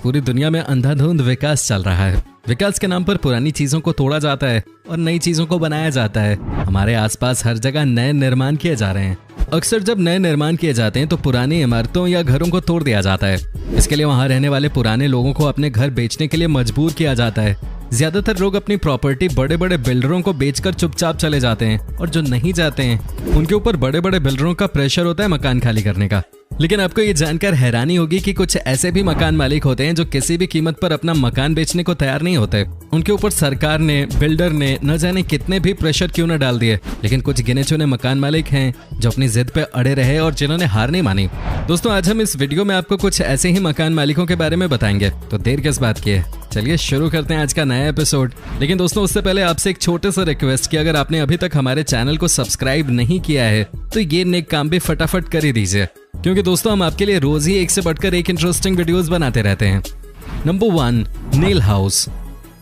पूरी दुनिया में अंधाधुंध विकास चल रहा है। विकास के नाम पर पुरानी चीजों को तोड़ा जाता है और नई चीजों को बनाया जाता है। हमारे आसपास हर जगह नए निर्माण किए जा रहे हैं। अक्सर जब नए निर्माण किए जाते हैं तो पुरानी इमारतों या घरों को तोड़ दिया जाता है। इसके लिए वहां रहने वाले पुराने लोगों को अपने घर बेचने के लिए मजबूर किया जाता है। ज्यादातर लोग अपनी प्रॉपर्टी बड़े बड़े बिल्डरों को बेचकर चुपचाप चले जाते हैं और जो नहीं जाते हैं उनके ऊपर बड़े बड़े बिल्डरों का प्रेशर होता है मकान खाली करने का। लेकिन आपको ये जानकर हैरानी होगी कि कुछ ऐसे भी मकान मालिक होते हैं जो किसी भी कीमत पर अपना मकान बेचने को तैयार नहीं होते। उनके ऊपर सरकार ने, बिल्डर ने न जाने कितने भी प्रेशर क्यों न डाल दिए, लेकिन कुछ गिने चुने मकान मालिक हैं जो अपनी जिद पे अड़े रहे और जिन्होंने हार नहीं मानी। दोस्तों, आज हम इस वीडियो में आपको कुछ ऐसे ही मकान मालिकों के बारे में बताएंगे, तो देर किस बात की है, चलिए शुरू करते हैं आज का नया एपिसोड। लेकिन दोस्तों, उससे पहले आपसे एक छोटे सा रिक्वेस्ट कि अगर आपने अभी तक हमारे चैनल को सब्सक्राइब नहीं किया है तो ये नेक काम भी फटाफट कर ही दीजिए, क्योंकि दोस्तों हम आपके लिए रोज ही एक से बढ़कर एक इंटरेस्टिंग वीडियोस बनाते रहते हैं। Number 1, nail house.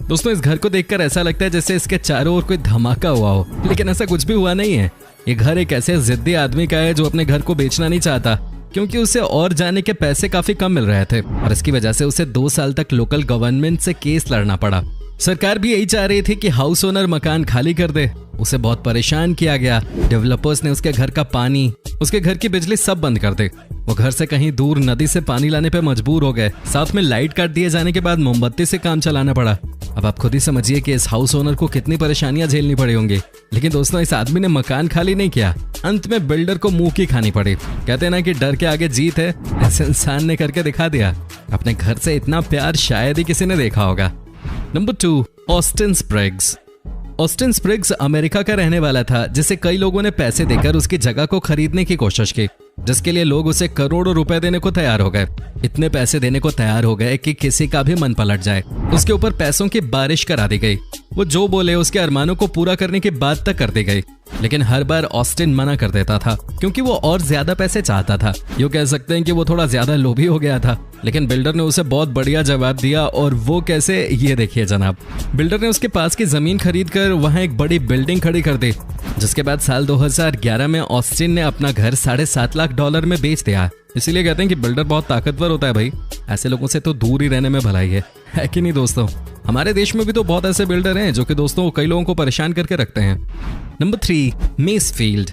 दोस्तों, इस घर को देखकर ऐसा लगता है जैसे इसके चारों ओर कोई धमाका हुआ हो, लेकिन ऐसा कुछ भी हुआ नहीं है। ये घर एक ऐसे जिद्दी आदमी का है जो अपने घर को बेचना नहीं चाहता, क्योंकि उसे और जाने के पैसे काफी कम मिल रहे थे और इसकी वजह से उसे 2 साल तक लोकल गवर्नमेंट से केस लड़ना पड़ा। सरकार भी यही चाह रही थी कि हाउस ओनर मकान खाली कर दे। उसे बहुत परेशान किया गया। डेवलपर्स ने उसके घर का पानी, उसके घर की बिजली सब बंद कर दे। वो घर से कहीं दूर नदी से पानी लाने पे मजबूर हो गए। साथ में लाइट काट दिए जाने के बाद मोमबत्ती से काम चलाना पड़ा। अब आप खुद ही समझिए कि इस हाउस ओनर को कितनी परेशानियां झेलनी पड़ी होंगी। लेकिन दोस्तों, इस आदमी ने मकान खाली नहीं किया, अंत में बिल्डर को मुंह की खानी पड़ी। कहते हैं ना कि डर के आगे जीत है, ऐसे इंसान ने करके दिखा दिया। अपने घर से इतना प्यार शायद ही किसी ने देखा होगा। Number 2, Austin Spriggs. Austin Spriggs America का रहने वाला था, जिसे कई लोगों ने पैसे देकर उसकी जगह को खरीदने की कोशिश की, जिसके लिए लोग उसे करोड़ों रुपए देने को तैयार हो गए। इतने पैसे देने को तैयार हो गए कि किसी का भी मन पलट जाए। उसके ऊपर पैसों की बारिश करा दी गई। वो जो बोले उसके अरमानों को पूरा करने की बात तक कर दी गई, लेकिन हर बार ऑस्टिन मना कर देता था, क्योंकि वो और ज्यादा पैसे चाहता था। यूं कह सकते हैं कि वो थोड़ा ज्यादा लोभी हो गया था। लेकिन बिल्डर ने उसे बहुत बढ़िया जवाब दिया, और वो कैसे, ये देखिए जनाब। बिल्डर ने उसके पास की जमीन खरीद कर वहां एक बड़ी बिल्डिंग खड़ी कर दी, जिसके बाद साल 2011 में ऑस्टिन ने अपना घर $7.5 लाख में बेच दिया। इसीलिए कहते हैं कि बिल्डर बहुत ताकतवर होता है भाई। ऐसे लोगों से तो दूर ही रहने में भलाई है कि नहीं दोस्तों? हमारे देश में भी तो बहुत ऐसे बिल्डर हैं जो कि दोस्तों कई लोगों को परेशान करके रखते हैं। Number 3, Masefield.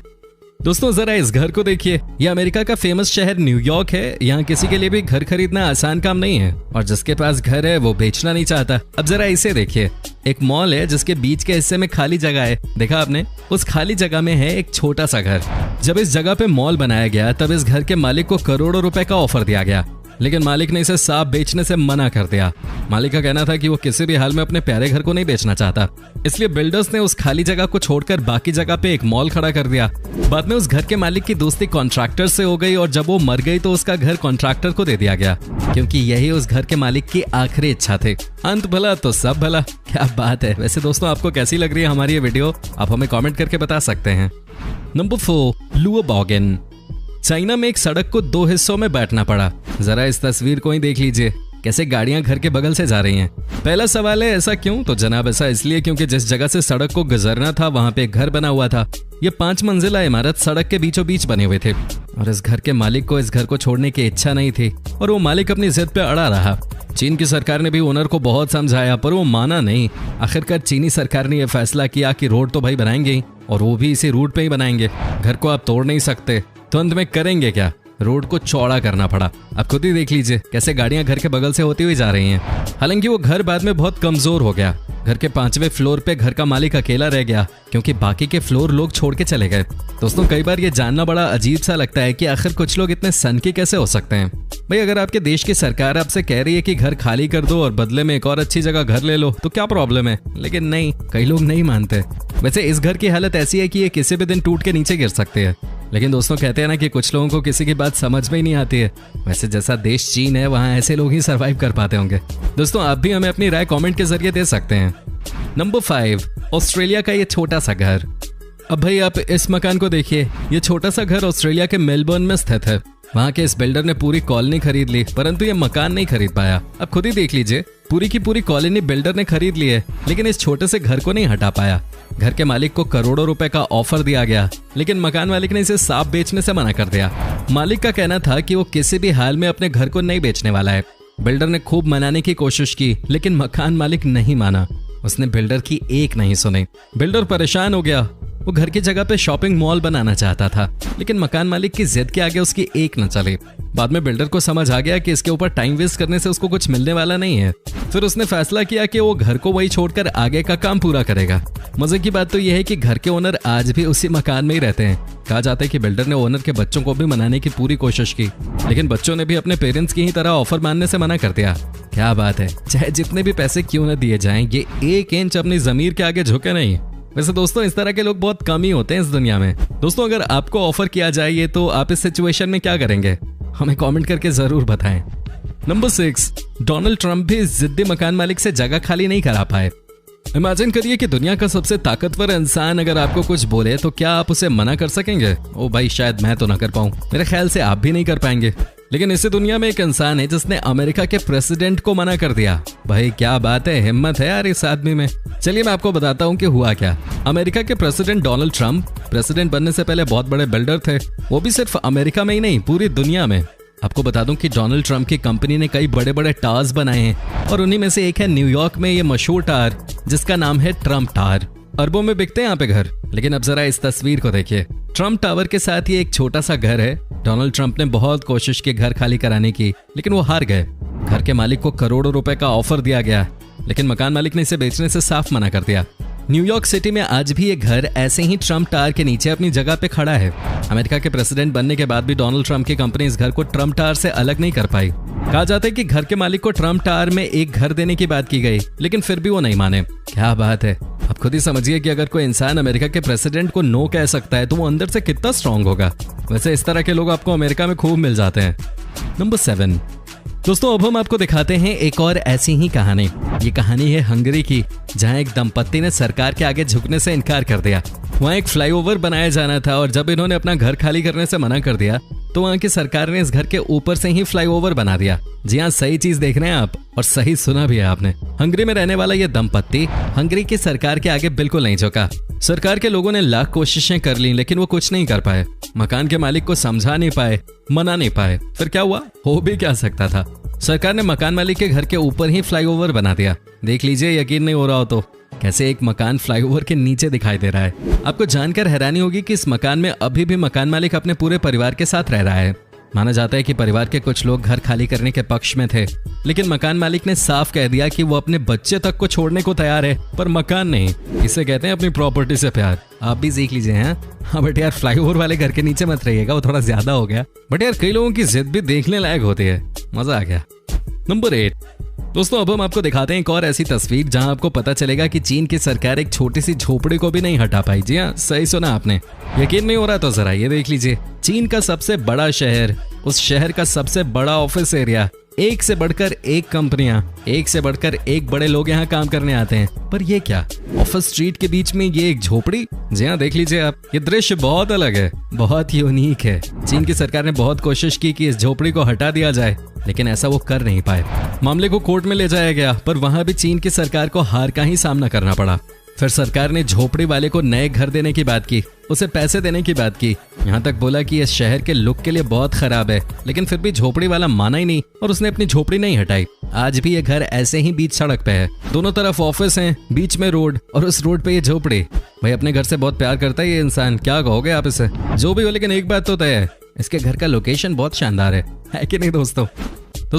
दोस्तों, जरा इस घर को देखिए। यह अमेरिका का फेमस शहर न्यूयॉर्क है। यहाँ किसी के लिए भी घर खरीदना आसान काम नहीं है, और जिसके पास घर है वो बेचना नहीं चाहता। अब जरा इसे देखिए। एक मॉल है जिसके बीच के हिस्से में खाली जगह है, देखा आपने? उस खाली जगह में है एक छोटा सा घर। जब इस जगह पे मॉल बनाया गया तब इस घर के मालिक को करोड़ों रुपए का ऑफर दिया गया, लेकिन मालिक ने इसे साफ बेचने से मना कर दिया। मालिक का कहना था कि वो किसी भी हाल में अपने प्यारे घर को नहीं बेचना चाहता। इसलिए बिल्डर्स ने उस खाली जगह को छोड़कर बाकी जगह पे एक मॉल खड़ा कर दिया। बाद में उस घर के मालिक की दोस्ती कॉन्ट्रैक्टर से हो गई, और जब वो मर गई तो उसका घर कॉन्ट्रैक्टर को दे दिया गया, क्योंकि यही उस घर के मालिक की आखिरी इच्छा थी। अंत भला तो सब भला। क्या बात है। वैसे दोस्तों, आपको कैसी लग रही है हमारी ये वीडियो? आप हमें कॉमेंट करके बता सकते हैं। नंबर 4, लुओबॉगन। चाइना में एक सड़क को 2 हिस्सों में बांटना पड़ा। जरा इस तस्वीर को ही देख लीजिए, कैसे गाड़ियां घर के बगल से जा रही हैं। पहला सवाल है, ऐसा क्यों? तो जनाब, ऐसा इसलिए क्योंकि जिस जगह से सड़क को गुजरना था वहां पे एक घर बना हुआ था। ये 5 मंजिला इमारत सड़क के बीचों बीच बने हुए थे, और इस घर के मालिक को इस घर को छोड़ने की इच्छा नहीं थी, और वो मालिक अपनी जिद पे अड़ा रहा। चीन की सरकार ने भी ओनर को बहुत समझाया, पर वो माना नहीं। आखिरकार चीनी सरकार ने यह फैसला किया कि रोड तो भाई बनाएंगे ही, और वो भी इसी रूट पे ही बनाएंगे। घर को आप तोड़ नहीं सकते, तो अंत में करेंगे क्या? रोड को चौड़ा करना पड़ा। आप खुद ही देख लीजिए कैसे गाड़ियां घर के बगल से होती हुई जा रही हैं। हालांकि वो घर बाद में बहुत कमजोर हो गया। घर के 5वें फ्लोर पे घर का मालिक अकेला रह गया, क्योंकि बाकी के फ्लोर लोग छोड़ के चले गए। दोस्तों, कई बार ये जानना बड़ा अजीब सा लगता है कि आखिर कुछ लोग इतने सनकी कैसे हो सकते हैं। भाई, अगर आपके देश की सरकार आपसे कह रही है कि घर खाली कर दो और बदले में एक और अच्छी जगह घर ले लो, तो क्या प्रॉब्लम है? लेकिन नहीं, कई लोग नहीं मानते। वैसे इस घर की हालत ऐसी है कि ये किसी भी दिन टूट के नीचे गिर सकते हैं। लेकिन दोस्तों, कहते हैं ना कि कुछ लोगों को किसी की बात समझ में ही नहीं आती है। वैसे जैसा देश चीन है, वहां ऐसे लोग ही सरवाइव कर पाते होंगे। दोस्तों, आप भी हमें अपनी राय कमेंट के जरिए दे सकते हैं। नंबर 5, ऑस्ट्रेलिया का ये छोटा सा घर। अब भाई आप इस मकान को देखिए। ये छोटा सा घर ऑस्ट्रेलिया के मेलबर्न में स्थित है। वहां के इस बिल्डर ने पूरी कॉलोनी खरीद ली, परंतु ये मकान नहीं खरीद पाया। अब खुद ही देख लीजिए, पूरी की पूरी कॉलोनी बिल्डर ने खरीद ली है, लेकिन इस छोटे से घर को नहीं हटा पाया। घर के मालिक को करोड़ों रुपए का ऑफर दिया गया, लेकिन मकान मालिक ने इसे साफ बेचने से मना कर दिया। मालिक का कहना था कि वो किसी भी हाल में अपने घर को नहीं बेचने वाला है। बिल्डर ने खूब मनाने की कोशिश की, लेकिन मकान मालिक नहीं माना। उसने बिल्डर की एक नहीं सुनी। बिल्डर परेशान हो गया। वो घर की जगह पे शॉपिंग मॉल बनाना चाहता था, लेकिन मकान मालिक की जिद के आगे उसकी एक न चली। बाद में बिल्डर को समझ आ गया कि इसके ऊपर टाइम वेस्ट करने से उसको कुछ मिलने वाला नहीं है। फिर उसने फैसला किया कि वो घर को वही छोड़कर आगे का काम पूरा करेगा। मजे की बात तो यह है कि घर के ओनर आज भी उसी मकान में ही रहते हैं। कहा जाता है कि बिल्डर ने ओनर के बच्चों को भी मनाने की पूरी कोशिश की, लेकिन बच्चों ने भी अपने पेरेंट्स की ही तरह ऑफर मानने से मना कर दिया। क्या बात है, चाहे जितने भी पैसे क्यों न दिए जाएं, ये 1 इंच अपनी जमीर के आगे झुके नहीं। वैसे दोस्तों, इस तरह के लोग बहुत कम ही होते हैं इस दुनिया में। दोस्तों, अगर आपको ऑफर किया जाए ये, तो आप इस सिचुएशन में क्या करेंगे? हमें कमेंट करके जरूर बताएं। नंबर 6, डोनाल्ड ट्रंप भी जिद्दी मकान मालिक से जगह खाली नहीं करा पाए। इमेजिन करिए कि दुनिया का सबसे ताकतवर इंसान अगर आपको कुछ बोले तो क्या आप उसे मना कर सकेंगे? ओ भाई, शायद मैं तो ना कर पाऊं, मेरे ख्याल से आप भी नहीं कर पाएंगे। लेकिन इसी दुनिया में एक इंसान है जिसने अमेरिका के प्रेसिडेंट को मना कर दिया। भाई क्या बात है, हिम्मत है यार इस आदमी में। चलिए मैं आपको बताता हूँ कि हुआ क्या। अमेरिका के प्रेसिडेंट डोनाल्ड ट्रंप प्रेसिडेंट बनने से पहले बहुत बड़े बिल्डर थे, वो भी सिर्फ अमेरिका में ही नहीं, पूरी दुनिया में। आपको बता दूं कि डोनाल्ड ट्रंप की कंपनी ने कई बड़े बड़े टावर्स बनाए हैं, और उन्हीं में से एक है न्यूयॉर्क में ये मशहूर टावर जिसका नाम है ट्रंप टावर। अरबों में बिकते हैं यहाँ पे घर। लेकिन अब जरा इस तस्वीर को देखिए। ट्रंप टावर के साथ ये एक छोटा सा घर है। डोनाल्ड ट्रंप ने बहुत कोशिश की घर खाली कराने की, लेकिन वो हार गए। घर के मालिक को करोड़ों रुपए का ऑफर दिया गया, लेकिन मकान मालिक ने इसे बेचने से साफ मना कर दिया। न्यूयॉर्क सिटी में आज भी ये घर ऐसे ही ट्रंप टावर के नीचे अपनी जगह पे खड़ा है। अमेरिका के प्रेसिडेंट बनने के बाद भी डोनाल्ड ट्रंप की कंपनी इस घर को ट्रंप टावर से अलग नहीं कर पाई। कहा जाता है कि घर के मालिक को ट्रंप टावर में एक घर देने की बात की गई, लेकिन फिर भी वो नहीं माने। क्या बात है, आप खुद ही समझिए कि अगर कोई इंसान अमेरिका के प्रेसिडेंट को नो कह सकता है तो वो अंदर से कितना स्ट्रांग होगा। वैसे इस तरह के लोग आपको अमेरिका में खूब मिल जाते हैं। नंबर 7, दोस्तों अब हम आपको दिखाते हैं एक और ऐसी ही कहानी। ये कहानी है हंगरी की, जहां एक दंपत्ति ने सरकार के आगे झुकने से इनकार कर दिया। वहां एक फ्लाईओवर बनाया जाना था, और जब इन्होंने अपना घर खाली करने से मना कर दिया तो वहां की सरकार ने इस घर के ऊपर से ही फ्लाईओवर बना दिया। जी हाँ, सही चीज देख रहे हैं आप, और सही सुना भी है आपने। हंगरी में रहने वाला ये दंपत्ति हंगरी की सरकार के आगे बिल्कुल नहीं झुका। सरकार के लोगों ने लाख कोशिशें कर ली, लेकिन वो कुछ नहीं कर पाए। मकान के मालिक को समझा नहीं पाए, मना नहीं पाए। फिर क्या हुआ? हो भी क्या सकता था, सरकार ने मकान मालिक के घर के ऊपर ही फ्लाईओवर बना दिया। देख लीजिए, यकीन नहीं हो रहा हो तो कैसे एक मकान फ्लाईओवर के नीचे दिखाई दे रहा है। आपको जानकर हैरानी होगी कि इस मकान में अभी भी मकान मालिक अपने पूरे परिवार के साथ रह रहा है। माना जाता है कि परिवार के कुछ लोग घर खाली करने के पक्ष में थे, लेकिन मकान मालिक ने साफ कह दिया कि वो अपने बच्चे तक को छोड़ने को तैयार है, पर मकान नहीं। इसे कहते हैं अपनी प्रॉपर्टी से प्यार। आप भी सीख लीजिए। हैं हाँ, बट यार फ्लाईओवर वाले घर के नीचे मत रहिएगा, वो थोड़ा ज्यादा हो गया। बट यार कई लोगों की जिद भी देखने लायक होती है, मजा आ गया। नंबर 8, दोस्तों अब हम आपको दिखाते हैं एक और ऐसी तस्वीर जहां आपको पता चलेगा कि चीन की सरकार एक छोटी सी झोपड़ी को भी नहीं हटा पाई। जी हाँ, सही सुना आपने। यकीन नहीं हो रहा तो जरा ये देख लीजिए। चीन का सबसे बड़ा शहर, उस शहर का सबसे बड़ा ऑफिस एरिया, एक से बढ़कर एक कंपनियां, एक से बढ़कर एक बड़े लोग यहाँ काम करने आते हैं, पर ये क्या, ऑफिस स्ट्रीट के बीच में ये एक झोपड़ी। जी हाँ, देख लीजिए आप, ये दृश्य बहुत अलग है, बहुत यूनिक है। चीन की सरकार ने बहुत कोशिश की कि इस झोपड़ी को हटा दिया जाए, लेकिन ऐसा वो कर नहीं पाए। मामले को कोर्ट में ले जाया गया, पर वहां भी चीन की सरकार को हार का ही सामना करना पड़ा। फिर सरकार ने झोपड़ी वाले को नए घर देने की बात की, उसे पैसे देने की बात की, यहाँ तक बोला कि इस शहर के लुक के लिए बहुत खराब है, लेकिन फिर भी झोपड़ी वाला माना ही नहीं और उसने अपनी झोपड़ी नहीं हटाई। आज भी ये घर ऐसे ही बीच सड़क पे है, दोनों तरफ ऑफिस हैं, बीच में रोड, और उस रोड पे ये झोपड़ी। भाई अपने घर से बहुत प्यार करता है ये इंसान, क्या कहोगे आप इसे? जो भी हो, लेकिन एक बात तो तय है, इसके घर का लोकेशन बहुत शानदार है कि नहीं दोस्तों?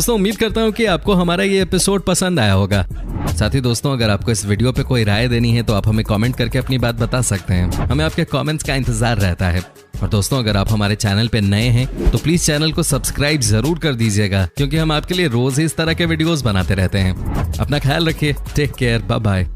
उम्मीद करता हूँ कि आपको हमारा ये एपिसोड पसंद आया होगा। साथ ही दोस्तों, अगर आपको इस वीडियो पे कोई राय देनी है तो आप हमें कमेंट करके अपनी बात बता सकते हैं। हमें आपके कमेंट्स का इंतजार रहता है। और दोस्तों, अगर आप हमारे चैनल पे नए हैं तो प्लीज चैनल को सब्सक्राइब जरूर कर दीजिएगा, क्योंकि हम आपके लिए रोज ही इस तरह के वीडियोस बनाते रहते हैं। अपना ख्याल रखिए, टेक केयर, बाय बाय।